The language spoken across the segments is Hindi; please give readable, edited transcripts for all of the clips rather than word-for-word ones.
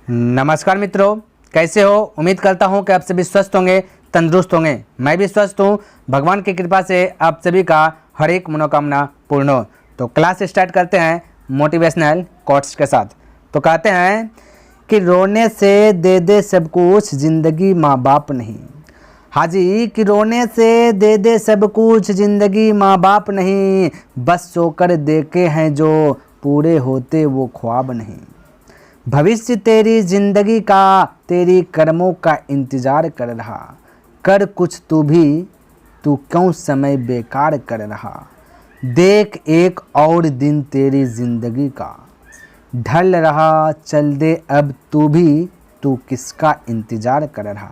नमस्कार मित्रों, कैसे हो। उम्मीद करता हूं कि आप सभी स्वस्थ होंगे, तंदुरुस्त होंगे। मैं भी स्वस्थ हूं। भगवान की कृपा से आप सभी का हर एक मनोकामना पूर्ण हो। तो क्लास स्टार्ट करते हैं मोटिवेशनल कोट्स के साथ। तो कहते हैं कि रोने से दे दे सब कुछ, जिंदगी माँ बाप नहीं। हाँ जी, कि रोने से दे दे सब कुछ, जिंदगी माँ बाप नहीं। बस सोकर देखे हैं जो, पूरे होते वो ख्वाब नहीं। भविष्य तेरी जिंदगी का, तेरी कर्मों का इंतजार कर रहा। कर कुछ तू भी, तू क्यों समय बेकार कर रहा। देख एक और दिन तेरी जिंदगी का, ढल रहा चल दे अब तू भी, तू किसका इंतजार कर रहा।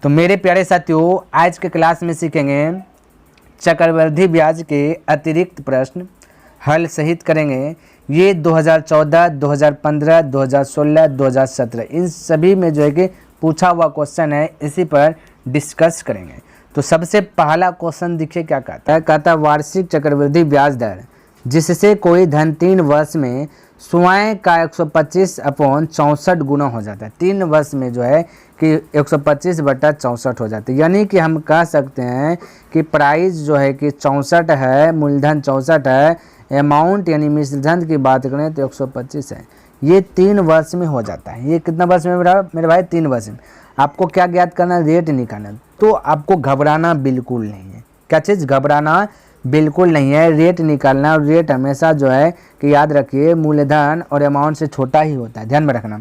तो मेरे प्यारे साथियों, आज के क्लास में सीखेंगे चक्रवृद्धि ब्याज के अतिरिक्त प्रश्न हल सहित करेंगे। ये 2014, 2015, 2016, 2017 इन सभी में जो है कि पूछा हुआ क्वेश्चन है, इसी पर डिस्कस करेंगे। तो सबसे पहला क्वेश्चन देखिए क्या कहता है वार्षिक चक्रवृद्धि ब्याज दर जिससे कोई धन 3 वर्ष में स्वयं का 125/64 गुना हो जाता है। 3 वर्ष में जो है कि 125/64 हो जाता है। यानी कि हम कह सकते हैं कि प्राइस जो है कि 64 है, मूलधन 64 है, अमाउंट यानी मिश्रधन की बात करें तो 125 है। ये 3 वर्ष में हो जाता है। ये कितना वर्ष में मेरे भाई? 3 वर्ष में। आपको क्या ज्ञात करना है? रेट निकालना। तो आपको घबराना बिल्कुल नहीं है। क्या चीज़? घबराना बिल्कुल नहीं है। रेट निकालना, और रेट हमेशा जो है कि याद रखिए मूलधन और अमाउंट से छोटा ही होता है, ध्यान में रखना।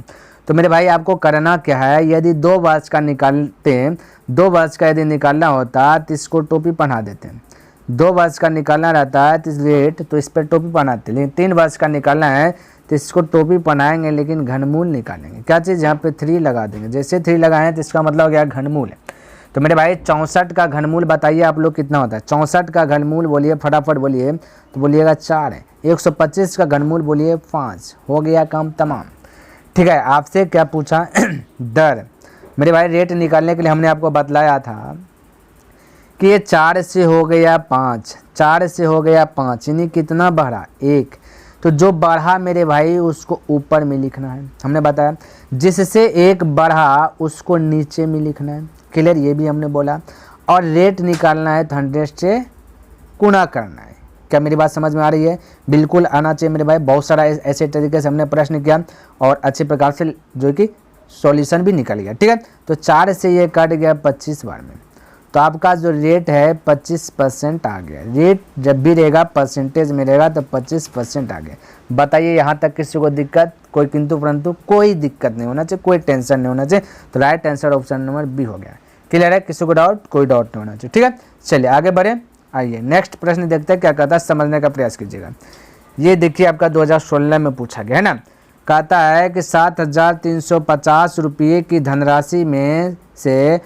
तो मेरे भाई आपको करना क्या है, यदि 2 वर्ष का निकालते हैं, 2 वर्ष का यदि निकालना होता तो इसको टोपी पहना देते हैं। 2 वर्ष का निकालना रहता है तो इस रेट तो इस पर टोपी पहनाते, लेकिन 3 वर्ष का निकालना है तो इसको टोपी पहनाएंगे लेकिन घनमूल निकालेंगे। क्या चीज़? यहाँ पे 3 लगा देंगे। जैसे 3 लगाएं तो इसका मतलब हो गया घनमूल है। तो मेरे भाई 64 का घनमूल बताइए आप लोग कितना होता है? 64 का घनमूल बोलिए, फटाफट बोलिए। तो बोलिएगा 4 है। 125 का घनमूल बोलिए 5। हो गया काम तमाम। ठीक है, आपसे क्या पूछा? दर। मेरे भाई रेट निकालने के लिए हमने आपको बतलाया था कि ये 4 से हो गया 5, 4 से हो गया 5, यानी कितना बढ़ा? 1। तो जो बढ़ा मेरे भाई उसको ऊपर में लिखना है। हमने बताया जिससे 1 बढ़ा उसको नीचे में लिखना है। क्लियर? ये भी हमने बोला। और रेट निकालना है तो 100 से गुणा करना है। क्या मेरी बात समझ में आ रही है? बिल्कुल आना चाहिए मेरे भाई। बहुत सारा ऐसे तरीके से हमने प्रश्न किया और अच्छे प्रकार से जो कि सॉल्यूशन भी निकल गया। ठीक है, तो 4 से ये कट गया 25 बार में। तो आपका जो रेट है 25% आ गया। रेट जब भी रहेगा परसेंटेज में रहेगा तो 25% आ गया। बताइए यहाँ तक किसी को दिक्कत? कोई किंतु परंतु कोई दिक्कत नहीं होना चाहिए, कोई टेंशन नहीं होना चाहिए। तो right answer option number B हो गया। क्लियर है? किसी को डाउट? कोई डाउट नहीं होना चाहिए। ठीक है, चलिए आगे बढ़े। आइए नेक्स्ट प्रश्न देखते हैं क्या कहता है, समझने का प्रयास कीजिएगा। ये देखिए आपका 2016 में पूछा गया है ना। कहता है कि 7,350 रुपये की धनराशि में से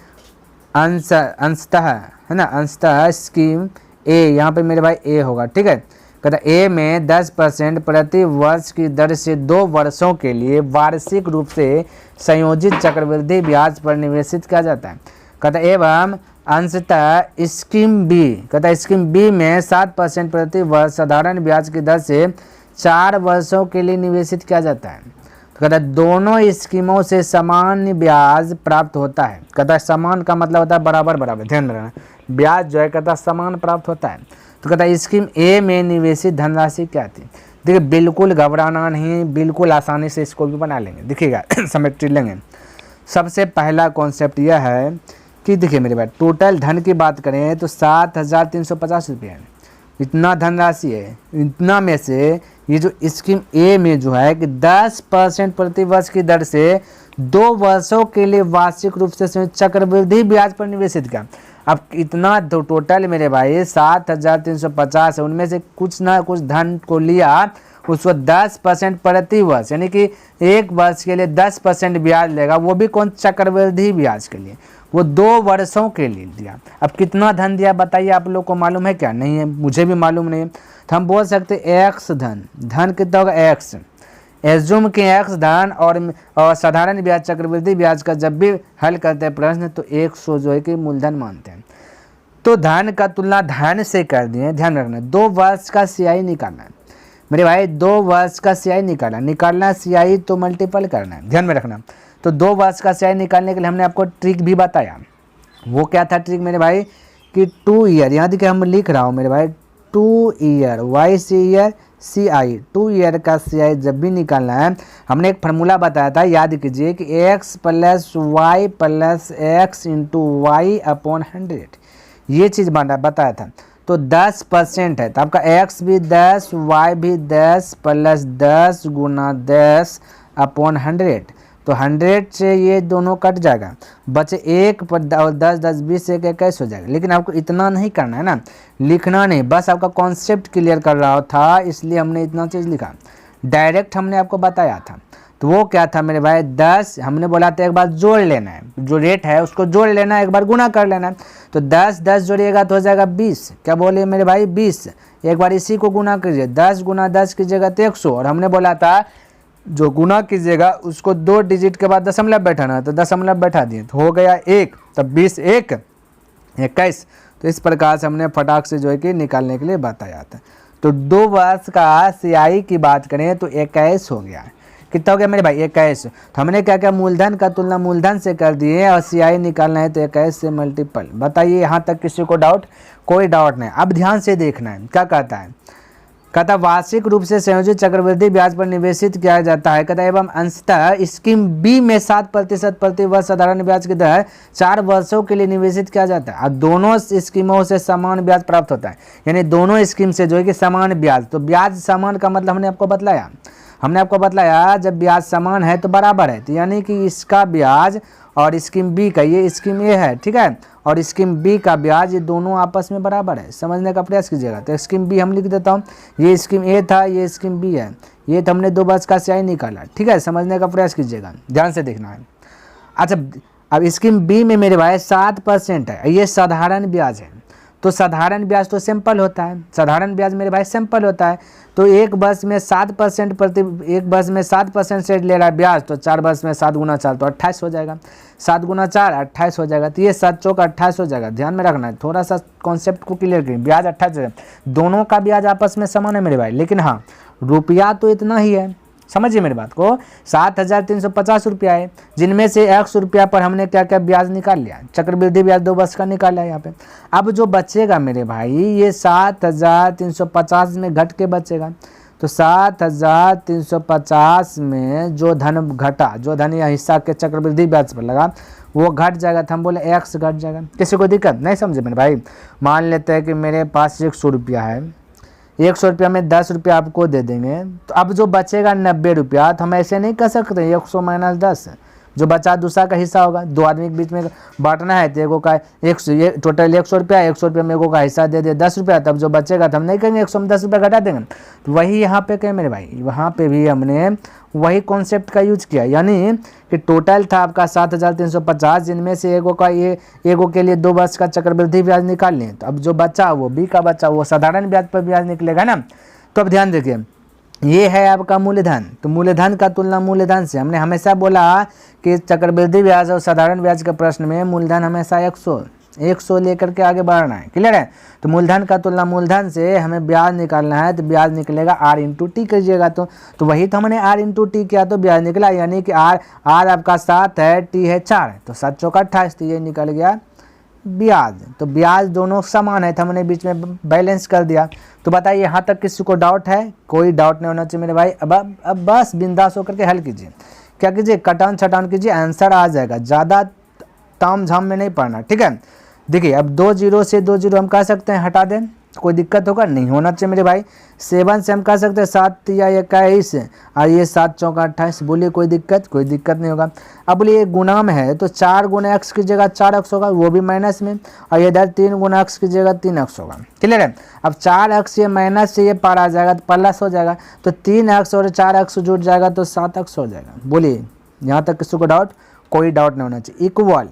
अंशतः है ना, अंशतः स्कीम ए, यहाँ पे मेरे भाई ए होगा। ठीक है, कहता ए में 10% प्रति वर्ष की दर से 2 वर्षों के लिए वार्षिक रूप से संयोजित चक्रवृद्धि ब्याज पर निवेशित किया जाता है। कहता एवं अंशतः स्कीम बी, कहता स्कीम बी में 7% प्रति वर्ष साधारण ब्याज की दर से 4 वर्षों के लिए निवेशित किया जाता है। तो कहता दोनों स्कीमों से समान ब्याज प्राप्त होता है। कहता समान का मतलब होता है बराबर बराबर, ध्यान रखना। ब्याज जो है कहता समान प्राप्त होता है। तो कहता स्कीम ए में निवेशित धनराशि क्या थी? देखिए बिल्कुल घबराना नहीं, बिल्कुल आसानी से इसको भी बना लेंगे। देखिएगा समझ लेंगे। सबसे पहला कॉन्सेप्ट यह है कि देखिए मेरे भाई टोटल धन की बात करें तो 7,350 रुपये है, इतना धनराशि है। इतना में से ये जो स्कीम ए में जो है कि 10% प्रति वर्ष की दर से 2 वर्षों के लिए वार्षिक रूप से चक्रवृद्धि ब्याज पर निवेशित किया। अब इतना तो टोटल मेरे भाई 7,350 है, उनमें से कुछ ना कुछ धन को लिया, उसको 10% प्रति वर्ष यानी कि 1 वर्ष के लिए 10% ब्याज लेगा। वो भी कौन? चक्रवृद्धि ब्याज के लिए। वो 2 वर्षों के लिए दिया। अब कितना धन दिया बताइए? आप लोग को मालूम है क्या? नहीं है, मुझे भी मालूम नहीं है। तो हम बोल सकते एक्स धन। धन कितना होगा? एक्स। एज्यूम के एक्स धन और साधारण ब्याज चक्रवृद्धि ब्याज का जब भी हल करते हैं प्रश्न तो 100 जो है कि मूलधन मानते हैं। तो धन का तुलना धन से कर दिए, ध्यान रखना। 2 वर्ष का CI निकालना है। मेरे भाई 2 वर्ष का CI निकालना CI तो मल्टीपल करना है, ध्यान में रखना। तो 2 वर्ष का CI निकालने के लिए हमने आपको ट्रिक भी बताया। वो क्या था ट्रिक मेरे भाई कि 2 ईयर, यहाँ देखिए हम लिख रहा हूँ मेरे भाई 2 year why see year CI, 2 year का CI जब भी निकालना है हमने एक फार्मूला बताया था, याद कीजिए कि x + y + x × y upon 100, ये चीज़ बताया था। तो 10% है तो आपका x भी 10 y भी 10 + 10 × 10 अपॉन 100, तो 100 से ये दोनों कट जाएगा, बचे 1 पर 10 10 20 1 21 हो जाएगा। लेकिन आपको इतना नहीं करना है ना, लिखना नहीं, बस आपका कॉन्सेप्ट क्लियर कर रहा था, इसलिए हमने इतना चीज़ लिखा। डायरेक्ट हमने आपको बताया था, तो वो क्या था मेरे भाई 10, हमने बोला था एक बार जोड़ लेना है, जो रेट है उसको जोड़ लेना है, एक बार गुना कर लेना है। तो 10 10 जोड़िएगा तो हो जाएगा 20, क्या बोले मेरे भाई 20, एक बार इसी को गुना कीजिए, 10 × 10 कीजिएगा तो 100, और हमने बोला था जो गुना कीजिएगा उसको 2 डिजिट के बाद दशमलव बैठाना है, तो दशमलव बैठा दिए तो हो गया 1, तब 20 1 21। तो इस प्रकार से हमने फटाक से जो है कि निकालने के लिए बताया था। तो 2 वर्ष का CI की बात करें तो 21 हो गया। कितना हो गया मेरे भाई 21। तो हमने क्या क्या मूलधन का तुलना मूलधन से कर दिए और CI निकालना है तो 21 से मल्टीपल। बताइए यहाँ तक किसी को डाउट? कोई डाउट नहीं। अब ध्यान से देखना है क्या कहता है, कहता वार्षिक रूप से संयोजित चक्रवृद्धि ब्याज पर निवेशित किया जाता है, कहता एवं अंशतः स्कीम बी में 7% प्रति वर्ष साधारण ब्याज की दर 4 वर्षों के लिए निवेशित किया जाता है और दोनों स्कीमों से समान ब्याज प्राप्त होता है। यानी दोनों स्कीम से जो है कि समान ब्याज, तो ब्याज समान का मतलब हमने आपको बतलाया जब ब्याज समान है तो बराबर है, तो यानी कि इसका ब्याज और स्कीम बी का, ये स्कीम ए है ठीक है, और स्कीम बी का ब्याज, ये दोनों आपस में बराबर है। समझने का प्रयास कीजिएगा। तो स्कीम बी हम लिख देता हूँ, ये स्कीम ए था, ये स्कीम बी है, ये तो हमने 2 वर्ष का CI निकाला, ठीक है। समझने का प्रयास कीजिएगा, ध्यान से देखना है। अच्छा, अब स्कीम बी में मेरे भाई 7% है, ये साधारण ब्याज है, तो साधारण ब्याज तो सिंपल होता है, साधारण ब्याज मेरे भाई सिंपल होता है। तो 1 वर्ष में 7% एक वर्ष में 7% से ले रहा है ब्याज, तो 4 वर्ष में 7 × 4 तो 28 हो जाएगा, 7 × 4 28 हो जाएगा, तो ये 7 चौक 28 हो जाएगा। ध्यान में रखना है, थोड़ा सा कॉन्सेप्ट को क्लियर करें। ब्याज 28 है, दोनों का ब्याज आपस में समान है मेरे भाई, लेकिन हाँ रुपया तो इतना ही है। समझिए मेरी बात को, 7,350 रुपया है, जिनमें से 100 रुपया पर हमने क्या क्या ब्याज निकाल लिया, चक्रवृद्धि ब्याज 2 वर्ष का निकाला है यहाँ पे। अब जो बचेगा मेरे भाई ये 7,350 में घट के बचेगा, तो 7,350 में जो धन घटा, जो धन या हिस्सा के चक्रवृद्धि ब्याज पर लगा वो घट जाएगा, तो हम बोले x घट जाएगा। किसी को दिक्कत नहीं? समझे मेरे भाई। मान लेते हैं कि मेरे पास 100 रुपया है, 100 रुपया में 10 रुपया आपको दे देंगे, तो अब जो बचेगा 90 रुपया, तो हम ऐसे नहीं कर सकते 100 - 10, जो बचा दूसरा का हिस्सा होगा, 2 आदमी के बीच में बांटना है, तो एगो का 100, ये टोटल 100 रुपया, 100 रुपया में एगो का हिस्सा दे दे 10 रुपया, तब जो बचेगा तो हम नहीं कहेंगे 100 में 10 रुपया घटा देंगे। तो वही यहाँ पे कहें मेरे भाई, वहाँ पे भी हमने वही कॉन्सेप्ट का यूज किया, यानी कि टोटल था आपका 7,350, जिनमें से एगो के लिए 2 वर्ष का चक्रवृद्धि ब्याज निकाल लें, तो अब जो बचा वो बी का बचा वो साधारण ब्याज पर ब्याज निकलेगा ना। तो अब ध्यान देखिए, ये है आपका मूलधन, तो मूलधन का तुलना मूलधन से, हमने हमेशा बोला कि चक्रवृद्धि ब्याज और साधारण ब्याज के प्रश्न में मूलधन हमेशा 100 लेकर के आगे बढ़ना है, क्लियर है। तो मूलधन का तुलना मूलधन से हमें ब्याज निकालना है, तो ब्याज निकलेगा R × T कीजिएगा, तो वही तो हमने R × T किया तो ब्याज निकला, यानी कि R आपका 7 है, T है 4 है, तो 7 चौक 28, तो ये निकल गया ब्याज। तो ब्याज दोनों समान है, तो हमने बीच में बैलेंस कर दिया। तो बताइए यहाँ तक किसी को डाउट है? कोई डाउट नहीं होना चाहिए मेरे भाई। अब बस बिंदास होकर के हल कीजिए, क्या कीजिए, कटान छटान कीजिए, आंसर आ जाएगा, ज़्यादा ताम झाम में नहीं पढ़ना, ठीक है। देखिए अब 2 0 से 2 0 हम कह सकते हैं हटा दें, कोई दिक्कत होगा? नहीं होना चाहिए मेरे भाई। 7 से हम कह सकते हैं 7 या 21 और ये 7 चौक 28, बोलिए कोई दिक्कत? कोई दिक्कत नहीं होगा। अब बोलिए गुना में है तो 4 × x की जगह 4x होगा, वो भी माइनस में, और इधर 3 × x की जगह 3x होगा, क्लियर है। अब 4x ये माइनस से ये पार आ जाएगा तो प्लस हो जाएगा, तो 3x और 4x जुड़ जाएगा तो 7x हो जाएगा। बोलिए यहाँ तक किसी को डाउट? कोई डाउट नहीं होना चाहिए। इक्वल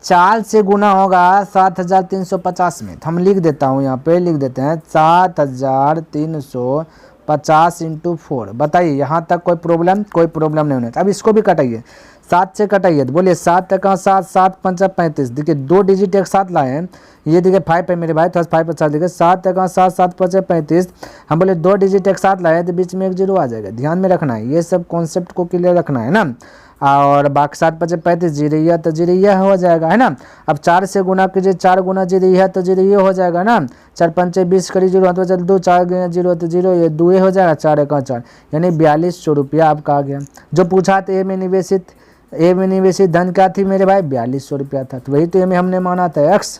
4 से गुना होगा 7,350 में, तो हम लिख देता हूँ, यहाँ पे लिख देते हैं 7,350 × 4। बताइए यहाँ तक कोई प्रॉब्लम? कोई प्रॉब्लम नहीं होना चाहिए। अब इसको भी कटाइए, 7 से कटाइए तो बोलिए 7 टका 7, 7 पंचा 35। देखिए 2 डिजिट एक साथ लाए हैं, ये देखिए 5 है मेरे भाई, थोड़ा 5 पर 7 देखिए 7 टका 7, 7 पंचा 35। हम बोले 2 डिजिट एक साथ लाए तो बीच में एक जीरो आ जाएगा, ध्यान में रखना है, ये सब कॉन्सेप्ट को क्लियर रखना है ना। और बाकी 7 पंचे 35, जीरो तो जीरो हो जाएगा है ना। अब 4 से गुना कीजिए, 4 गुना जीरो तो जीरो हो जाएगा ना। 4 पंचे 20 करी जीरो तो चल 2, 4 गुना जीरो तो जीरो, ये 2 हो जाएगा, 4 एक 4, यानी 4200 रुपया आपका आ गया। जो पूछा था ए में निवेशित धन क्या थी मेरे भाई, 4200 रुपया था, तो वही तो ए में हमने माना था एक्स।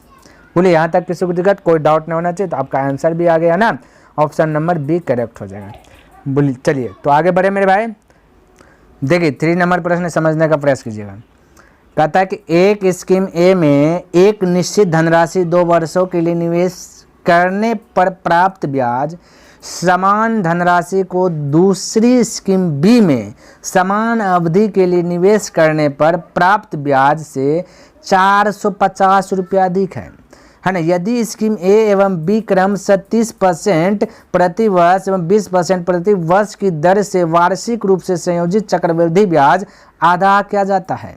बोले यहाँ तक किसी को दिक्कत, कोई डाउट नहीं होना चाहिए, तो आपका आंसर भी आ गया ना, ऑप्शन नंबर बी करेक्ट हो जाएगा। बोलिए चलिए तो आगे बढ़े मेरे भाई। देखिए 3 नंबर प्रश्न समझने का प्रयास कीजिएगा। कहता है कि एक स्कीम ए में एक निश्चित धनराशि 2 वर्षों के लिए निवेश करने पर प्राप्त ब्याज समान धनराशि को दूसरी स्कीम बी में समान अवधि के लिए निवेश करने पर प्राप्त ब्याज से 450 रुपया अधिक है ना। यदि स्कीम ए एवं बी क्रमशः 30% प्रति वर्ष एवं 20% प्रति वर्ष की दर से वार्षिक रूप से संयोजित चक्रवृद्धि ब्याज अदा किया जाता है,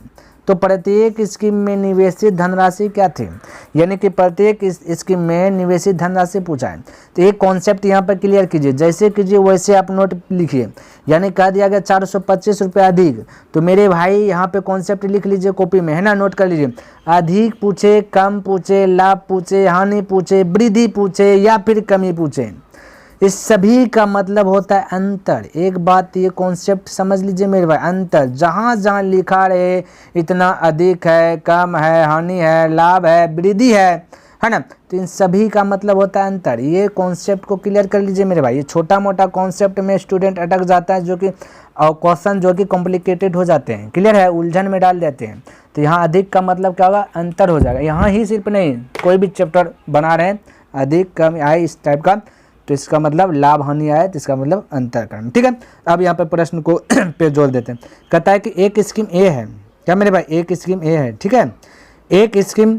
तो प्रत्येक स्कीम में निवेशित धनराशि क्या थी, यानी कि प्रत्येक स्कीम में निवेशित धनराशि पूछा है। तो एक कॉन्सेप्ट यहाँ पर क्लियर कीजिए, जैसे कीजिए वैसे आप नोट लिखिए। यानी कह दिया गया 425 रुपये अधिक, तो मेरे भाई यहाँ पे कॉन्सेप्ट लिख लीजिए कॉपी में है ना, नोट कर लीजिए। अधिक पूछे, कम पूछे, लाभ पूछे, हानि पूछे, वृद्धि पूछे या फिर कमी पूछे, इस सभी का मतलब होता है अंतर। एक बात ये कॉन्सेप्ट समझ लीजिए मेरे भाई, अंतर जहाँ जहाँ लिखा रहे इतना अधिक है, कम है, हानि है, लाभ है, वृद्धि है ना, तो इन सभी का मतलब होता है अंतर। ये कॉन्सेप्ट को क्लियर कर लीजिए मेरे भाई। ये छोटा मोटा कॉन्सेप्ट में स्टूडेंट अटक जाता है, जो कि क्वेश्चन जो कि कॉम्प्लिकेटेड हो जाते हैं, क्लियर है, उलझन में डाल देते हैं। तो यहाँ अधिक का मतलब क्या होगा, अंतर हो जाएगा। यहाँ ही सिर्फ नहीं, कोई भी चैप्टर बना रहे हैं अधिक कम आए इस टाइप का, तो इसका मतलब लाभ हानि आए तो इसका मतलब अंतर करना, ठीक है। अब यहाँ पे प्रश्न को पे जोड़ देते हैं। कहता है कि एक स्कीम ए है, क्या मेरे भाई, एक स्कीम ए है, ठीक है। एक स्कीम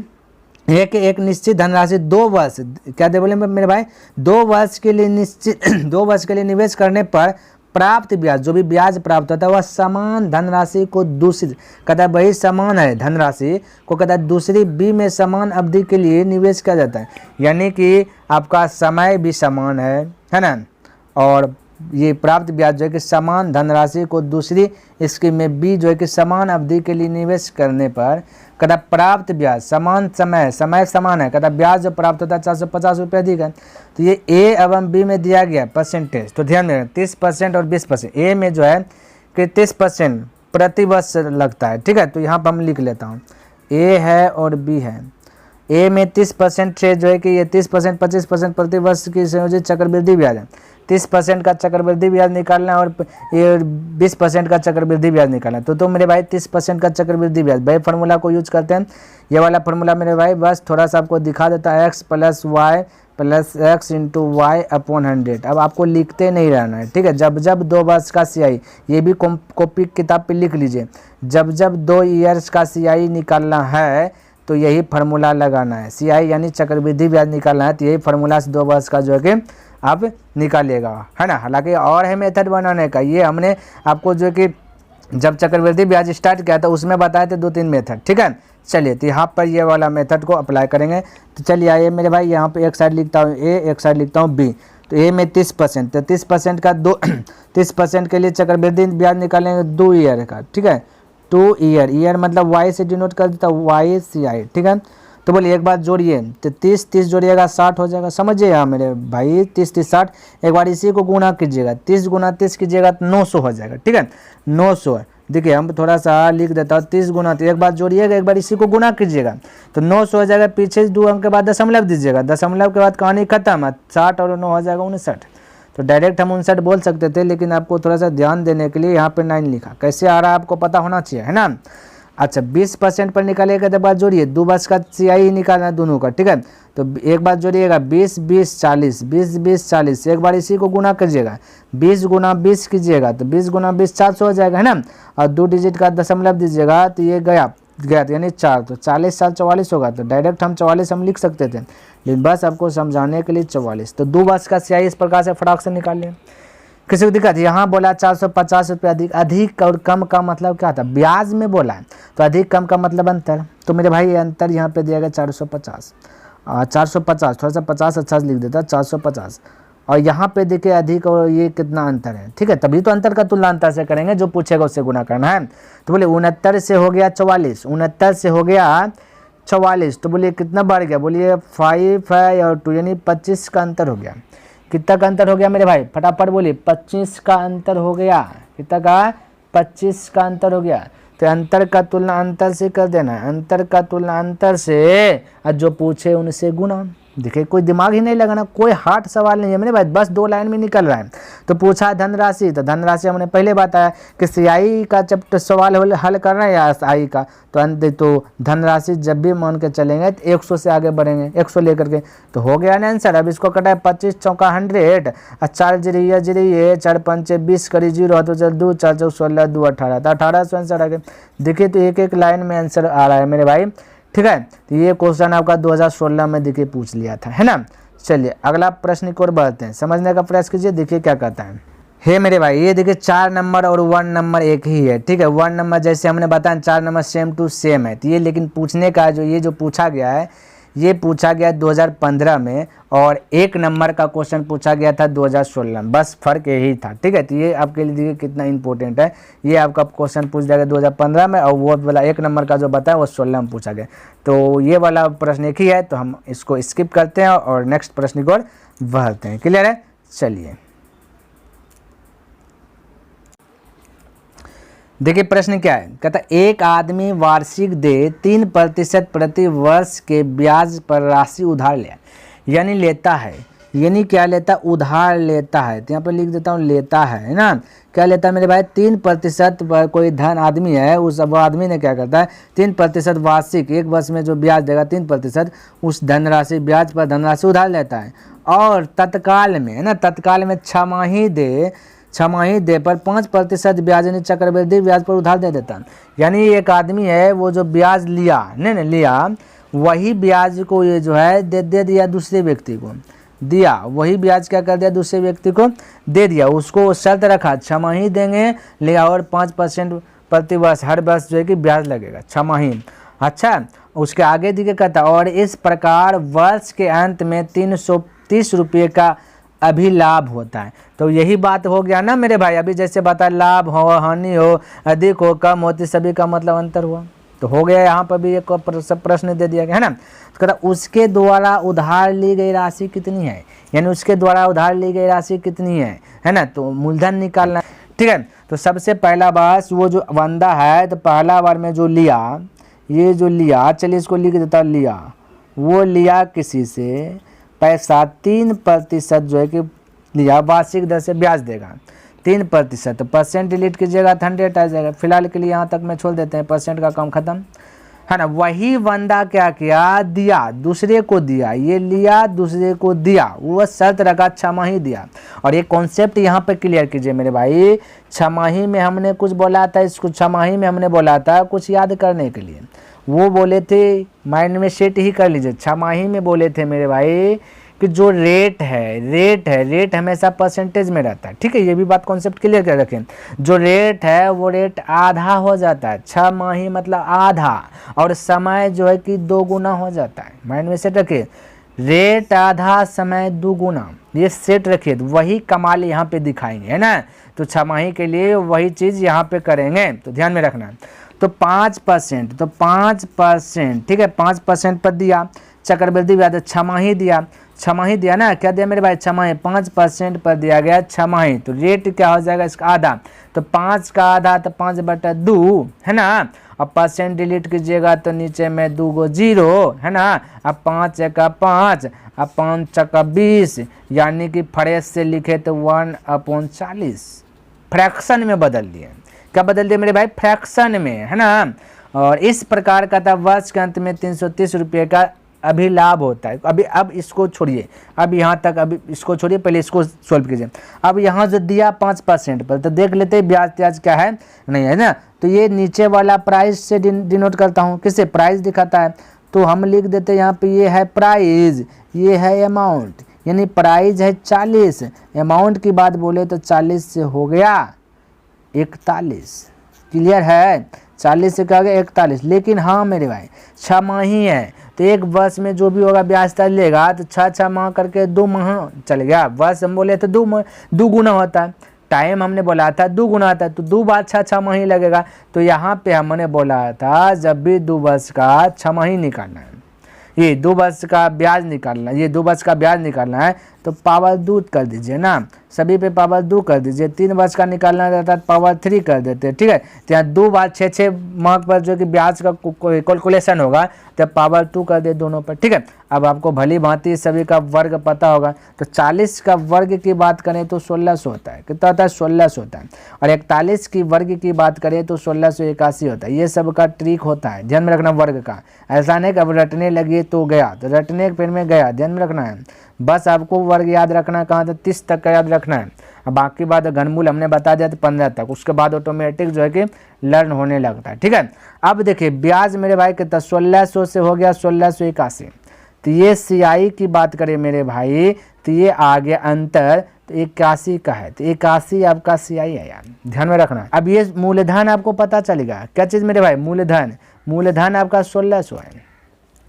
ए के एक निश्चित धनराशि 2 वर्ष, क्या दे बोले मेरे भाई, 2 वर्ष के लिए निश्चित 2 वर्ष के लिए निवेश करने पर प्राप्त ब्याज, जो भी ब्याज प्राप्त होता है वह समान धनराशि को दूसरी, कहता है वही समान है धनराशि को, कहता है दूसरी बी में समान अवधि के लिए निवेश किया जाता है। यानी कि आपका समय भी समान है ना, और ये प्राप्त ब्याज जो है कि समान धनराशि को दूसरी स्कीम में बी जो है कि समान अवधि के लिए निवेश करने पर, कहता प्राप्त ब्याज समान समय समान है, कहता ब्याज जो प्राप्त होता है 450 रुपये अधिक है। तो ये ए एवं बी में दिया गया परसेंटेज, तो ध्यान में 30% और 20%। ए में जो है कि 30% प्रति वर्ष लगता है, ठीक है, तो यहाँ पर हम लिख लेता हूँ, ए है और बी है। ए में 30% से जो है कि ये 30% 25% प्रति वर्ष की संयोजित चक्रवृद्धि ब्याज है। 30% का चक्रवृद्धि ब्याज निकालना है और ये 20% का चक्रवृद्धि ब्याज निकालना है। तो मेरे भाई 30% का चक्रवृद्धि ब्याज, भाई फार्मूला को यूज करते हैं, ये वाला फार्मूला मेरे भाई बस थोड़ा सा आपको दिखा देता है, x + y + x × y/100। अब आपको लिखते नहीं रहना है, ठीक है। जब जब 2 वर्ष का CI, ये भी कॉपी किताब पे लिख लीजिए, जब जब 2 ईयर्स का CI निकालना है तो यही फार्मूला लगाना है। CI यानी चक्रवृद्धि ब्याज निकालना है, तो यही फार्मूला से 2 वर्ष का जो है कि आप निकालिएगा, है ना। हालांकि और है मेथड बनाने का, ये हमने आपको जो कि जब चक्रवृद्धि ब्याज स्टार्ट किया था उसमें बताए थे 2-3 मेथड, ठीक है। चलिए तो यहाँ पर ये वाला मेथड को अप्लाई करेंगे। तो चलिए आइए मेरे भाई, यहाँ पे एक साइड लिखता हूँ ए, एक साइड लिखता हूँ बी। तो ए में 30%, तो 30% का 30% के लिए चक्रवृद्धि ब्याज निकालेंगे 2 ईयर का, ठीक है। 2 ईयर मतलब y से डिनोट कर देता YCI, ठीक है। तो बोलिए एक बात जोड़िए, तो 30 जोड़िएगा 60 हो जाएगा, समझिए यहाँ मेरे भाई 30 60। एक बार इसी को गुना कीजिएगा, 30 × 30 कीजिएगा तो 900 हो जाएगा, ठीक है। 900 देखिए हम थोड़ा सा लिख देता हूँ, 30 गुना, तो एक बार जोड़िएगा, एक बार इसी को गुना कीजिएगा तो 900 हो जाएगा। पीछे 2 अंक के बाद दशमलव दीजिएगा, दशमलव के बाद कहानी खत्म, 60 और 9 हो जाएगा 59। तो डायरेक्ट हम 59 बोल सकते थे, लेकिन आपको थोड़ा सा ध्यान देने के लिए यहाँ पे 9 लिखा। कैसे आ रहा है आपको पता होना चाहिए, है ना। अच्छा 20% पर निकालिएगा तो बात जोड़िए, 2 वर्ष का CI ही निकालना है दोनों का, ठीक है। तो एक बार जोड़िएगा 20 20 40, 20 20 40, एक बार इसी को गुना कीजिएगा, 20 × 20 कीजिएगा तो 20 × 20 400 हो जाएगा, है ना। और 2 डिजिट का दशमलव दीजिएगा तो ये गया यानी 4, तो 40 साल 44 होगा। तो डायरेक्ट हम 44 हम लिख सकते थे, लेकिन बस आपको समझाने के लिए 44। तो 2 वर्ष का CI इस प्रकार से फटाक से निकाल लें। किसी को दिक्कत? यहाँ बोला 450 रुपये अधिक। अधिक और कम का मतलब क्या था? ब्याज में बोला है तो अधिक कम का मतलब अंतर। तो मेरे भाई ये अंतर यहाँ पे दिया गया 450। 450 थोड़ा सा 50 अच्छा लिख देता 450। और यहाँ पे देखिए अधिक और ये कितना अंतर है, ठीक है। तभी तो अंतर का तुलना अंतर से करेंगे, जो पूछेगा उससे गुना करना है। तो बोले 69 से हो गया 44, 69 से हो गया 44, तो बोलिए कितना बढ़ गया? बोलिए 5 है और 2 यानी 25 का अंतर हो गया। कितना का अंतर हो गया मेरे भाई? फटाफट बोलिए 25 का अंतर हो गया। कितना का? 25 का अंतर हो गया। तो अंतर का तुलना अंतर से कर देना है, अंतर का तुलना अंतर से, और जो पूछे उनसे गुना। देखिए कोई दिमाग ही नहीं लगाना, कोई हार्ड सवाल नहीं है मेरे भाई, बस 2 लाइन में निकल रहा है। तो पूछा धनराशि, तो धनराशि हमने पहले बताया कि सियाई का चैप्टर सवाल हल करना है या आई का, तो धनराशि जब भी मान के चलेंगे तो 100 से आगे बढ़ेंगे, 100 लेकर के, तो हो गया ना आंसर। अब इसको कटा है 25 चौका 100, 4 जीरो 4 5 20 करी 0 तो 2 4 4 16 2 18, तो 1800 आंसर आ गया। देखिए तो एक एक लाइन में आंसर आ रहा है मेरे भाई, ठीक है। तो ये क्वेश्चन आपका 2016 में देखिए पूछ लिया था, है ना। चलिए अगला प्रश्न की ओर बढ़ते हैं, समझने का प्रयास कीजिए। देखिए क्या कहता है, हे मेरे भाई ये देखिए 4 नंबर और 1 नंबर एक ही है, ठीक है। 1 नंबर जैसे हमने बताया 4 नंबर सेम टू सेम है। तो ये लेकिन पूछने का जो पूछा गया है, ये पूछा गया 2015 में, और 1 नंबर का क्वेश्चन पूछा गया था 2016 में, बस फर्क यही था, ठीक है। तो ये आपके लिए देखिए कितना इंपॉर्टेंट है। ये आपका क्वेश्चन पूछ जाएगा 2015 में, और वो वाला 1 नंबर का जो बताया वो 16 में पूछा गया। तो ये वाला प्रश्न एक ही है, तो हम इसको स्किप करते हैं और नेक्स्ट प्रश्न की ओर बढ़ते हैं। क्लियर है? चलिए देखिए प्रश्न क्या है, कहता एक आदमी वार्षिक दे 3% प्रति वर्ष के ब्याज पर राशि उधार ले, यानी लेता है, यानी क्या लेता? उधार लेता है। तो यहाँ पर लिख देता हूँ लेता है ना। क्या लेता है मेरे भाई? 3% पर कोई धन आदमी है, उस आदमी ने क्या करता है 3% वार्षिक, एक वर्ष में जो ब्याज देगा 3% उस धनराशि ब्याज पर धनराशि उधार लेता है। और तत्काल में है ना, तत्काल में छमाही दे पर 5% ब्याज यानी चक्रवृद्धि ब्याज पर उधार दे देता है। यानी एक आदमी है वो जो ब्याज लिया नहीं लिया, वही ब्याज को ये जो है दे दिया दूसरे व्यक्ति को, दिया वही ब्याज क्या कर दिया दूसरे व्यक्ति को दे दिया। उसको शर्त रखा छमाही देंगे लिया और 5% प्रति वर्ष हर वर्ष जो है कि ब्याज लगेगा छमाही। अच्छा उसके आगे दिखे कहता और इस प्रकार वर्ष के अंत में 330 रुपये का अभिलाभ होता है। तो यही बात हो गया ना मेरे भाई, अभी जैसे बता लाभ हो हानि हो अधिक हो कम होती सभी का मतलब अंतर हुआ। तो हो गया यहाँ पर भी एक प्रश्न दे दिया गया है ना। तो कहता उसके द्वारा उधार ली गई राशि कितनी है, यानी उसके द्वारा उधार ली गई राशि कितनी है ना। तो मूलधन निकालना, ठीक है। तो सबसे पहला बात वो जो बंदा है तो पहला बार में जो लिया, ये जो लिया चलिए इसको लिख देता लिया, वो लिया किसी से पैसा 3% जो है कि लिया वार्षिक दर से ब्याज देगा 3%। तो परसेंट डिलीट कीजिएगा तो 100 आ जाएगा। फिलहाल के लिए यहाँ तक में छोड़ देते हैं, परसेंट का काम खत्म है ना। वही बंदा क्या किया दिया दूसरे को दिया, ये लिया दूसरे को दिया, वो शर्त रखा छमाही दिया। और ये कॉन्सेप्ट यहाँ पे क्लियर कीजिए मेरे भाई, छमाही में हमने कुछ बोला था, इसको छमाही में हमने बोला था कुछ याद करने के लिए, वो बोले थे माइंड में सेट ही कर लीजिए। छमाही में बोले थे मेरे भाई कि जो रेट हमेशा परसेंटेज में रहता है, ठीक है। ये भी बात कॉन्सेप्ट क्लियर कर रखें। जो रेट है वो रेट आधा हो जाता है, छमाही मतलब आधा, और समय जो है कि 2 गुना हो जाता है। माइंड में सेट रखिए, रेट आधा समय 2 गुना, ये सेट रखिए। तो वही कमाल यहाँ पे दिखाएंगे है ना। तो छमाही के लिए वही चीज़ यहाँ पे करेंगे, तो ध्यान में रखना। तो 5%, तो 5%, ठीक है 5% पर दिया चक्रवृद्धि ब्याज, छमाही दिया ना। क्या दिया मेरे भाई छमाही, 5% पर दिया गया छमाही। तो रेट क्या हो जाएगा इसका आधा, तो 5 का आधा तो 5/2 है ना। अब परसेंट डिलीट कीजिएगा तो नीचे में 2 गो 0 है ना। अब 5 का 5, अब 5 का 20, यानी कि फ्रेश से लिखे तो 1/40 फ्रैक्शन में बदल दिए। क्या बदल दिए मेरे भाई, फ्रैक्शन में है ना। और इस प्रकार का था वर्ष के अंत में 330 रुपये का अभिलाभ होता है। अब इसको छोड़िए, अब यहाँ तक अभी इसको छोड़िए, पहले इसको सॉल्व कीजिए। अब यहाँ जो दिया 5% पर, तो देख लेते हैं ब्याज त्याज क्या है नहीं है ना। तो ये नीचे वाला प्राइस से डिनोट करता हूँ, किससे प्राइस दिखाता है। तो हम लिख देते हैं यहाँ पे ये है प्राइस, ये है अमाउंट, यानी प्राइस है 40, अमाउंट की बात बोले तो 40 से हो गया 41। क्लियर है, 40 से क्या हो गया 41। लेकिन हाँ मेरे भाई 6 माह ही है, तो एक वर्ष में जो भी होगा ब्याज चलेगा तो 6 माह करके 2 माह चल गया। वर्ष हम बोले तो 2 गुना होता है, टाइम हमने बोला था 2 गुना आता है, तो 2 बार 6 माह ही लगेगा। तो यहाँ पे हमने बोला था जब भी 2 वर्ष का 6 माह ही निकालना है, ये 2 वर्ष का ब्याज निकालना, ये 2 वर्ष का ब्याज निकालना है तो पावर 2 कर दीजिए ना, सभी पे पावर 2 कर दीजिए। 3 वर्ष का निकालना रहता है पावर 3 कर देते हैं, ठीक है। तो यहाँ 2 बार 6 माह पर जो कि ब्याज का कैलकुलेशन होगा तो पावर 2 कर दे दोनों पर, ठीक है। अब आपको भली भांति सभी का वर्ग पता होगा, तो 40 का वर्ग की बात करें तो 1600 होता है, कितना होता है 1600 होता है। और 41 की वर्ग की बात करें तो 1681 होता है। ये सब का ट्रिक होता है, ध्यान में रखना वर्ग का। ऐसा नहीं कि अब रटने लगिए तो गया, तो रटने फिर में गया, ध्यान में रखना है। बस आपको वर्ग याद रखना है, कहाँ तक 30 तक का याद रखना है। अब बाकी बात घनमूल हमने बता दिया तो 15 तक, उसके बाद ऑटोमेटिक जो है कि लर्न होने लगता है, ठीक है। अब देखिए ब्याज मेरे भाई कितना 1600 से हो गया 1681। तो ये CI की बात करें मेरे भाई तो ये आ गया अंतर, तो 81 का है, तो 81 आपका CI है यार, ध्यान में रखना। अब ये मूलधन आपको पता चलेगा, क्या चीज़ मेरे भाई मूलधन आपका 1600 है,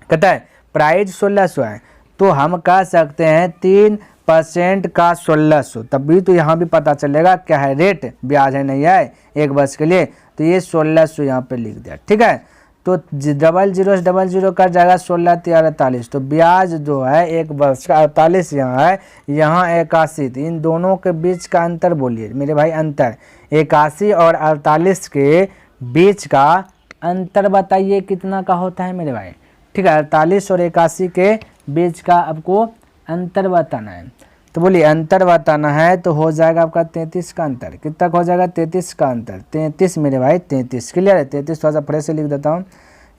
कहता है प्राइस 1600 है, तो हम कह सकते हैं 3% का 1600, तभी तो यहाँ भी पता चलेगा क्या है रेट, ब्याज है नहीं है एक वर्ष के लिए, तो ये 1600 यहाँ पे लिख दिया, ठीक है। तो 00 कर जाएगा 16 3 48, तो ब्याज जो है एक वर्ष का 48 यहाँ है, यहाँ 81, तो इन दोनों के बीच का अंतर बोलिए मेरे भाई, अंतर 81 और 48 के बीच का अंतर बताइए कितना का होता है मेरे भाई, ठीक है। 48 और 81 के बीच का आपको अंतर बताना है, तो बोलिए अंतर बताना है तो हो जाएगा आपका 33 का अंतर। कितना हो जाएगा 33 का अंतर, 33 मेरे भाई 33, क्लियर है। 33 थोड़ा सा फ्रेश से लिख देता हूँ,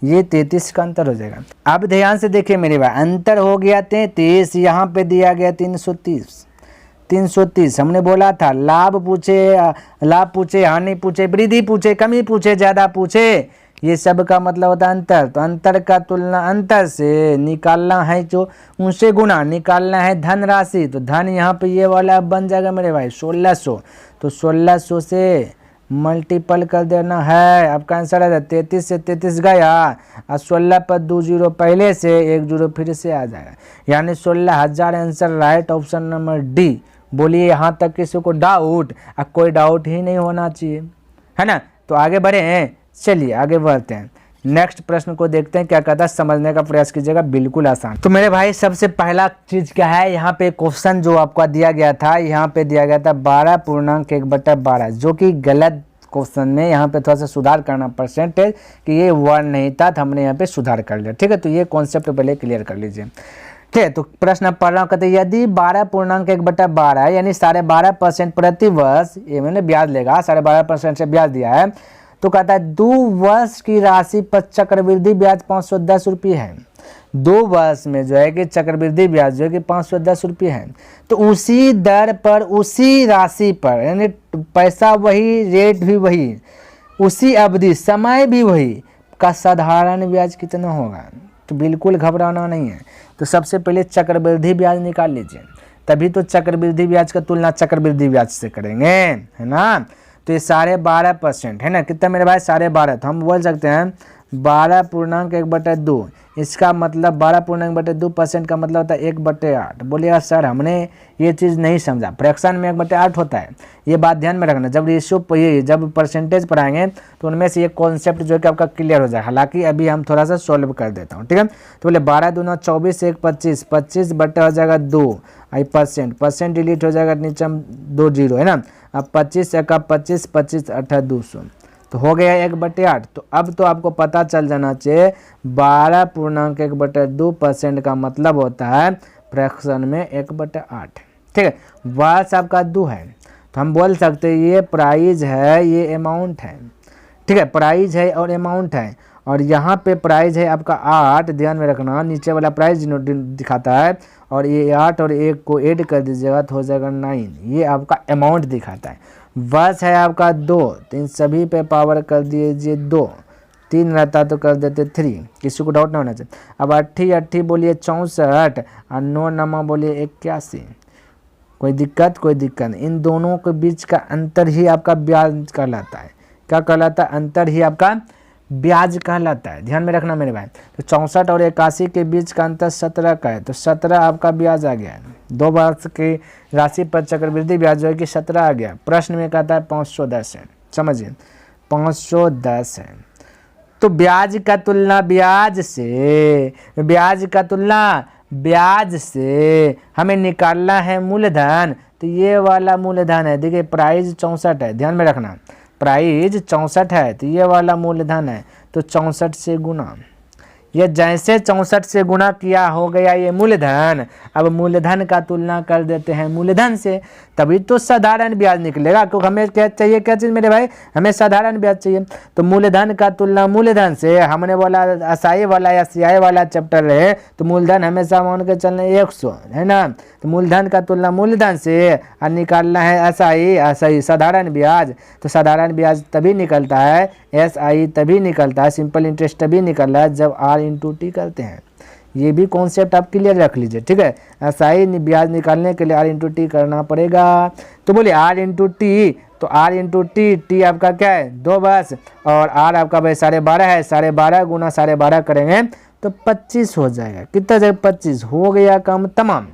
ये 33 का अंतर हो जाएगा। अब ध्यान से देखिए मेरे भाई, अंतर हो गया 33, यहाँ पे दिया गया 330। हमने बोला था लाभ पूछे हानि पूछे वृद्धि पूछे कमी पूछे ज़्यादा पूछे, ये सब का मतलब होता है अंतर। तो अंतर का तुलना अंतर से निकालना है, जो उनसे गुना निकालना है धनराशि, तो धन यहाँ पे ये वाला बन जाएगा मेरे भाई 1600, तो 1600 से मल्टीपल कर देना है। आपका आंसर है 33 से 33 गया और 16 पर 2 जीरो पहले से 1 जीरो फिर से आ जाएगा, यानी 16,000 answer right, option number D. बोलिए यहाँ तक किसी को डाउट? अब कोई डाउट ही नहीं होना चाहिए, है ना। तो आगे बढ़े हैं, चलिए आगे बढ़ते हैं, नेक्स्ट प्रश्न को देखते हैं क्या कहता है, समझने का प्रयास कीजिएगा, बिल्कुल आसान। तो मेरे भाई सबसे पहला चीज क्या है, यहाँ पे क्वेश्चन जो आपका दिया गया था, यहाँ पे दिया गया था 12.1/12, जो कि गलत क्वेश्चन में यहाँ पे थोड़ा सा सुधार करना परसेंटेज कि ये वर्ड नहीं था, तो हमने यहाँ पे सुधार कर लिया, ठीक है। तो ये कॉन्सेप्ट पहले क्लियर कर लीजिए, ठीक है। तो प्रश्न पढ़ रहा हूँ, कहते यदि 12.1/12 यानी 12.5% प्रति वर्ष, ये मैंने ब्याज लेगा 12.5% से ब्याज दिया है, तो कहता है 2 वर्ष की राशि पर चक्रवृद्धि ब्याज 510 रुपये है। 2 वर्ष में जो है कि चक्रवृद्धि ब्याज जो है कि 510 रुपये है, तो उसी दर पर उसी राशि पर, यानी पैसा वही रेट भी वही, उसी अवधि समय भी वही का साधारण ब्याज कितना होगा। तो बिल्कुल घबराना नहीं है। तो सबसे पहले चक्रवृद्धि ब्याज निकाल लीजिए, तभी तो चक्रवृद्धि ब्याज का तुलना चक्रवृद्धि ब्याज से करेंगे, है ना। तो ये 12.5% है ना, कितना मेरे भाई 12.5, तो हम बोल सकते हैं 12.1/2, इसका मतलब 12.1/2% का मतलब होता है 1/8। बोलिएगा सर हमने ये चीज़ नहीं समझा, फ्रैक्शन में 1/8 होता है, ये बात ध्यान में रखना। जब रेशियो ये जब परसेंटेज पढ़ाएंगे तो उनमें से ये कॉन्सेप्ट जो है कि आपका क्लियर हो जाए। हालांकि अभी हम थोड़ा सा सॉल्व कर देता हूँ, ठीक है। तो बोले 12 दूना 24, 1 25, 25 बट्टा हो जाएगा 2, आई परसेंट डिलीट हो जाएगा, नीचे 2 जीरो है ना। अब 25 1 25, 25 8 200, तो हो गया 1/8। तो अब तो आपको पता चल जाना चाहिए 12.1/2% का मतलब होता है फ्रैक्शन में 1/8, ठीक है। वर्ष आपका 2 है, तो हम बोल सकते हैं ये प्राइस है, ये अमाउंट है, ठीक है। प्राइस है और अमाउंट है, और यहाँ पे प्राइस है आपका 8, ध्यान में रखना, नीचे वाला प्राइस दिखाता है, और ये 8 और 1 को ऐड कर दीजिएगा तो हो जाएगा 9, ये आपका अमाउंट दिखाता है। वर्ष है आपका 2, तो इन सभी पे पावर कर दीजिए 2, 3 रहता तो कर देते 3, किसी को डाउट ना होना चाहिए। अब 8 बोलिए 64 और 9 नमा बोलिए 81, कोई दिक्कत नहीं। इन दोनों के बीच का अंतर ही आपका ब्याज कहलाता है। क्या कहलाता है? अंतर ही आपका ब्याज कहलाता है, ध्यान में रखना मेरे भाई। तो 64 और 81 के बीच का अंतर 17 का है, तो 17 आपका ब्याज आ गया। 2 वर्ष की राशि पर चक्रवृद्धि ब्याज जो है कि 17 आ गया। प्रश्न में कहता है 510 है, समझिए 510 है। तो ब्याज का तुलना ब्याज से हमें निकालना है मूलधन, तो ये वाला मूलधन है। देखिए प्राइस 64 है, ध्यान में रखना, प्राइस 64 है, तो ये वाला मूलधन है, तो 64 से गुना। ये जैसे 64 से गुना किया हो गया ये मूलधन। अब मूलधन का तुलना कर देते हैं मूलधन से, तभी तो साधारण ब्याज निकलेगा। क्योंकि हमें क्या चाहिए, क्या चीज़ मेरे भाई, हमें साधारण ब्याज चाहिए। तो मूलधन का तुलना मूलधन से, हमने बोला असाई वाला या सियाई वाला चैप्टर रहे तो मूलधन हमेशा मान के चलना 100 है ना। तो मूलधन का तुलना मूलधन से और निकालना है असाई साधारण ब्याज। तो साधारण ब्याज तभी निकलता है, SI तभी निकलता है, सिंपल इंटरेस्ट तभी निकल रहा है जब R/T करते हैं। ये भी कॉन्सेप्ट आप क्लियर रख लीजिए, ठीक है। SI ब्याज निकालने के लिए R/T करना पड़ेगा। तो बोलिए R/T, तो R/T, T आपका क्या है 2 बस, और R आपका भाई 12.5 है, 12.5 गुना 12.5 करेंगे तो 25 हो जाएगा। कितना जाएगा? 25 हो गया काम तमाम।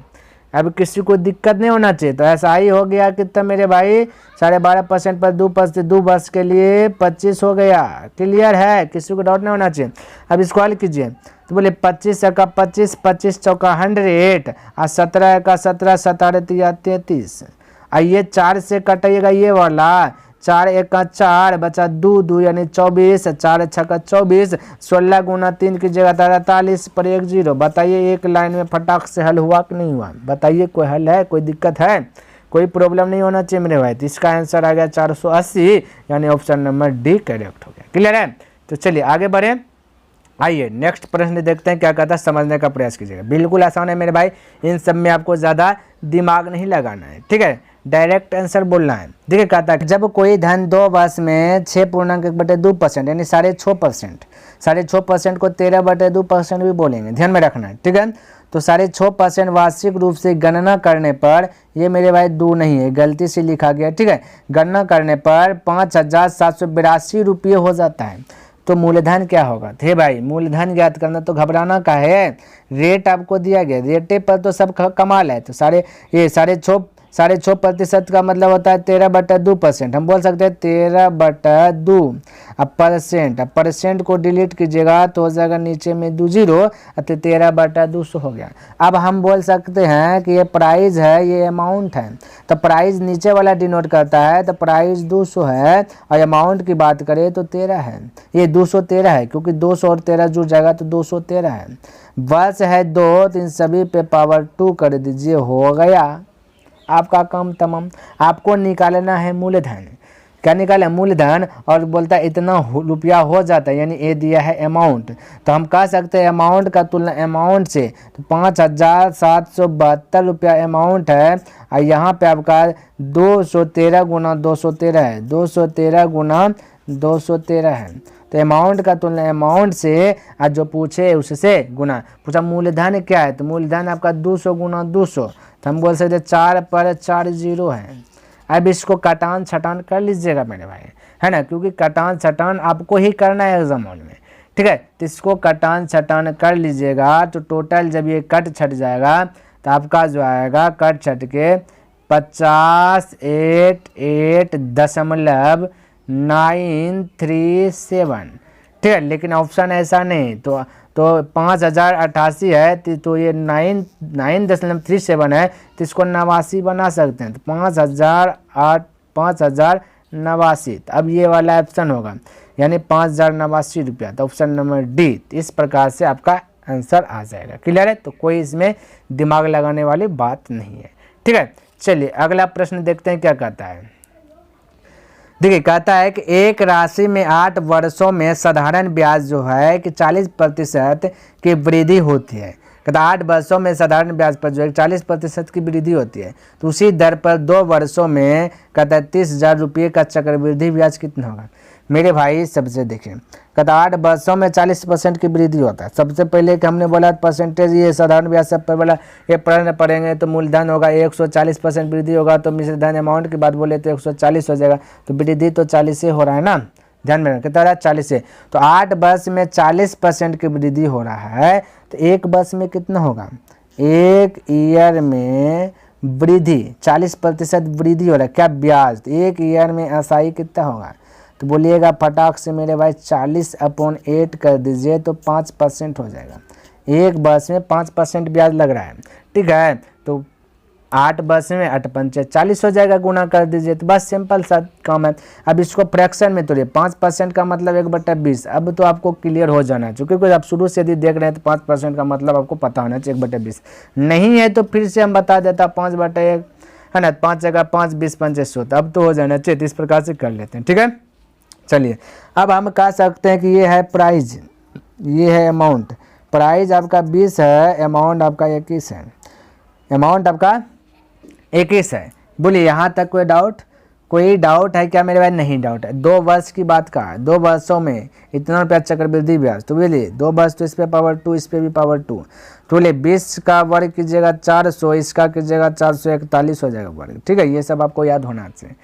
अब किसी को दिक्कत नहीं होना चाहिए। तो ऐसा ही हो गया कितना मेरे भाई, 12.5% पर 2 वर्ष के लिए 25 हो गया। क्लियर है, किसी को डाउट नहीं होना चाहिए। अब इसको हल कीजिए, तो बोले 25 का 25, 25 चौका 100 और 17 का 17, 17 33। और ये 4 से कटाइएगा ये वाला, 4 1 का 4 बचा 2 यानी 24, 4 6 का 24, 16 गुना 3 की जगह 43 पर 1 0। बताइए एक लाइन में फटाक से हल हुआ कि नहीं हुआ? बताइए कोई हल है, कोई दिक्कत है, कोई प्रॉब्लम नहीं होना चाहिए मेरे भाई। तो इसका आंसर आ गया 480, यानी ऑप्शन नंबर डी करेक्ट हो गया। क्लियर है? तो चलिए आगे बढ़े। आइए नेक्स्ट प्रश्न देखते हैं क्या कहता है, समझने का प्रयास कीजिएगा। बिल्कुल आसान है मेरे भाई, इन सब में आपको ज़्यादा दिमाग नहीं लगाना है, ठीक है, डायरेक्ट आंसर बोलना है। देखिए कहता है जब कोई धन 2 वर्ष में 6.1/2% यानी 6.5%, 6.5% को 13/2% भी बोलेंगे, ध्यान में रखना है, ठीक है। तो 6.5% वार्षिक रूप से गणना करने पर, ये मेरे भाई 2 नहीं है, गलती से लिखा गया, ठीक है। गणना करने पर 5,782 रुपये हो जाता है। तो मूलधन क्या होगा? थे भाई मूलधन ज्ञात करना, तो घबराना का है, रेट आपको दिया गया, रेटे पर तो सब कमाल है। तो 6.5% का मतलब होता है 13/2%। हम बोल सकते हैं 13/2। अब परसेंट को डिलीट कीजिएगा तो हो जाएगा नीचे में 2 0, तो 13/200 हो गया। अब हम बोल सकते हैं कि ये प्राइस है, ये अमाउंट है। तो प्राइस नीचे वाला डिनोट करता है, तो प्राइस 200 है, और अमाउंट की बात करें तो 13 है। ये 213 है, क्योंकि 200 और 13 जुड़ जाएगा तो 213 है। वर्ष है 2, तो इन सभी पे पावर 2 कर दीजिए, हो गया आपका काम तमाम। आपको निकालना है मूलधन। क्या निकाले? मूलधन। और बोलता है इतना रुपया हो जाता है, यानी ये दिया है अमाउंट। तो हम कह सकते हैं अमाउंट का तुलना अमाउंट से, तो 5,772 रुपया अमाउंट है, और यहाँ पे आपका 213 गुना 213 है, 213 गुना 213 है। तो अमाउंट का तुलना अमाउंट से, आज जो पूछे उससे गुना। पूछा मूलधन क्या है, तो मूलधन आपका 200 गुना 200, तो हम बोल सकते हैं 4 पर 4 0 है। अब इसको कटान छटान कर लीजिएगा मेरे भाई, है ना, क्योंकि कटान छटान आपको ही करना है एग्जाम में, ठीक है। तो इसको कटान छटान कर लीजिएगा, तो टोटल जब ये कट छट जाएगा तो आपका जो आएगा कट छट के 50,888.937, ठीक है। लेकिन ऑप्शन ऐसा नहीं, तो 5,088 है, तो ये 9.37 है, तो इसको 89 बना सकते हैं। तो 5,089। तो अब ये वाला ऑप्शन होगा, यानी 5,089 रुपया, तो ऑप्शन नंबर डी। इस प्रकार से आपका आंसर आ जाएगा। क्लियर है? तो कोई इसमें दिमाग लगाने वाली बात नहीं है, ठीक है। चलिए अगला प्रश्न देखते हैं क्या कहता है। देखिए कहता है कि एक राशि में 8 वर्षों में साधारण ब्याज जो है कि 40% की वृद्धि होती है। कहता 8 वर्षों में साधारण ब्याज पर जो है 40% की वृद्धि होती है, तो उसी दर पर 2 वर्षों में कहता है 30,000 रुपये का चक्रवृद्धि ब्याज कितना होगा। मेरे भाई सबसे देखिए, कहता 8 वर्षों में 40% की वृद्धि होता है। सबसे पहले कि हमने बोला परसेंटेज, ये साधारण ब्याज सब पर बोला ये प्रश्न पढ़ेंगे तो मूलधन होगा 140% वृद्धि होगा, तो मिश्र धन अमाउंट की बात बोले तो 140 हो जाएगा, तो वृद्धि तो 40 से हो रहा है ना, ध्यान में कितना रहा 40 से। तो 8 वर्ष में 40% की वृद्धि हो रहा है, तो एक वर्ष में कितना होगा, एक ईयर में वृद्धि 40% वृद्धि हो रहा है, क्या ब्याज, तो एक ईयर में एसआई कितना होगा, तो बोलिएगा फटाक से मेरे भाई 40/8 कर दीजिए तो 5% हो जाएगा। एक वर्ष में 5% ब्याज लग रहा है, ठीक है। तो 8 वर्ष में 8 पंचे 40 हो जाएगा, गुना कर दीजिए, तो बस सिंपल सा काम है। अब इसको फ्रैक्शन में तोड़िए, 5% का मतलब 1/20। अब तो आपको क्लियर हो जाना चाहिए, क्योंकि आप शुरू से यदि देख रहे हैं तो 5% का मतलब आपको पता होना चाहिए 1/20। नहीं है तो फिर से हम बता देता 5/1 है ना, 5 जगह 5 20 पंचे 100, अब तो हो जाना चाहिए। तो इस प्रकार से कर लेते हैं, ठीक है। चलिए अब हम कह सकते हैं कि ये है प्राइज, ये है अमाउंट। प्राइज आपका 20 है, अमाउंट आपका 21 है, अमाउंट आपका 21 है। बोलिए यहाँ तक कोई डाउट, कोई डाउट है क्या मेरे भाई? नहीं डाउट है। 2 वर्ष की बात का, 2 वर्षों में इतना रुपया चक्रवृद्धि ब्याज, तो बोलिए 2 वर्ष तो इस पे पावर 2, इस पे भी पावर 2, तो बोलिए 20 का वर्ग कीजिएगा 400, इसका कीजिएगा 441 हो जाएगा वर्ग, ठीक है। ये सब आपको याद होना चाहिए।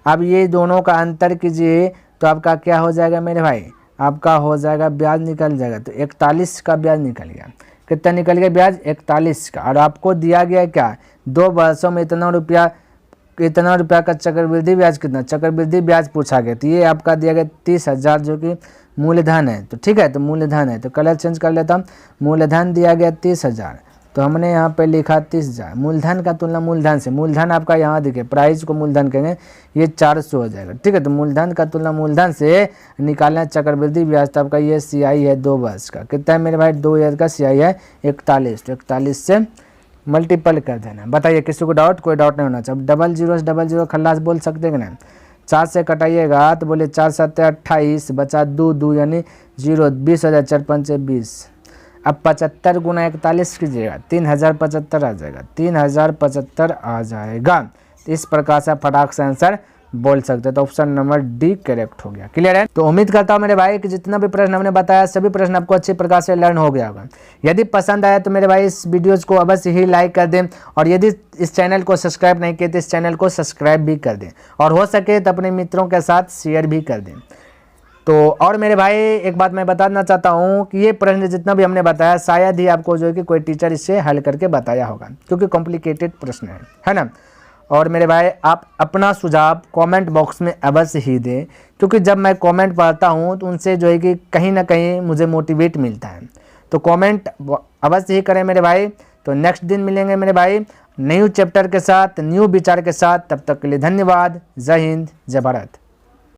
अब ये दोनों का अंतर कीजिए तो आपका क्या हो जाएगा मेरे भाई, आपका हो जाएगा ब्याज निकल जाएगा, तो 41 का ब्याज निकल गया। कितना निकल गया ब्याज? 41 का। और आपको दिया गया क्या, 2 वर्षों में इतना रुपया का चक्रवृद्धि ब्याज, कितना चक्रवृद्धि ब्याज पूछा गया, तो ये आपका दिया गया 30,000 जो कि मूलधन है, तो ठीक है। तो मूलधन है, तो कलर चेंज कर लेता हूँ, मूलधन दिया गया 30,000, तो हमने यहाँ पे लिखा 30,000। मूलधन का तुलना मूलधन से, मूलधन आपका यहाँ देखिए, प्राइस को मूलधन कहेंगे, ये 400 हो जाएगा, ठीक है। तो मूलधन का तुलना मूलधन से निकालना चक्रवृद्धि ब्याज, तो आपका ये सीआई है 2 वर्ष का, कितना है मेरे भाई? 2 ईयर का सीआई है 41, तो 41 से मल्टीपल कर देना। बताइए किसी को डाउट? कोई डाउट नहीं होना चाहिए। अब 00 खल्लास बोल सकते हैं कि नहीं? 4 से कटाइएगा तो बोले 4 7 28, बचा 2 यानी 0, 20 हो जाए, 4 5 20। अब 75 गुना 41 कीजिएगा, 3075 आ जाएगा, 3075 आ जाएगा। तो इस प्रकार से फटाक से आंसर बोल सकते हैं। तो ऑप्शन नंबर डी करेक्ट हो गया। क्लियर है? तो उम्मीद करता हूं मेरे भाई कि जितना भी प्रश्न हमने बताया सभी प्रश्न आपको अच्छी प्रकार से लर्न हो गया होगा। यदि पसंद आया तो मेरे भाई इस वीडियोज़ को अवश्य ही लाइक कर दें, और यदि इस चैनल को सब्सक्राइब नहीं किए तो इस चैनल को सब्सक्राइब भी कर दें, और हो सके तो अपने मित्रों के साथ शेयर भी कर दें। तो और मेरे भाई एक बात मैं बताना चाहता हूँ कि ये प्रश्न जितना भी हमने बताया शायद ही आपको जो है कि कोई टीचर इससे हल करके बताया होगा, क्योंकि कॉम्प्लिकेटेड प्रश्न है ना। और मेरे भाई आप अपना सुझाव कमेंट बॉक्स में अवश्य ही दें, क्योंकि जब मैं कमेंट पढ़ता हूँ तो उनसे जो है कि कहीं ना कहीं मुझे मोटिवेट मिलता है। तो कमेंट अवश्य ही करें मेरे भाई। तो नेक्स्ट दिन मिलेंगे मेरे भाई न्यू चैप्टर के साथ, न्यू विचार के साथ। तब तक के लिए धन्यवाद। जय हिंद, जय भारत।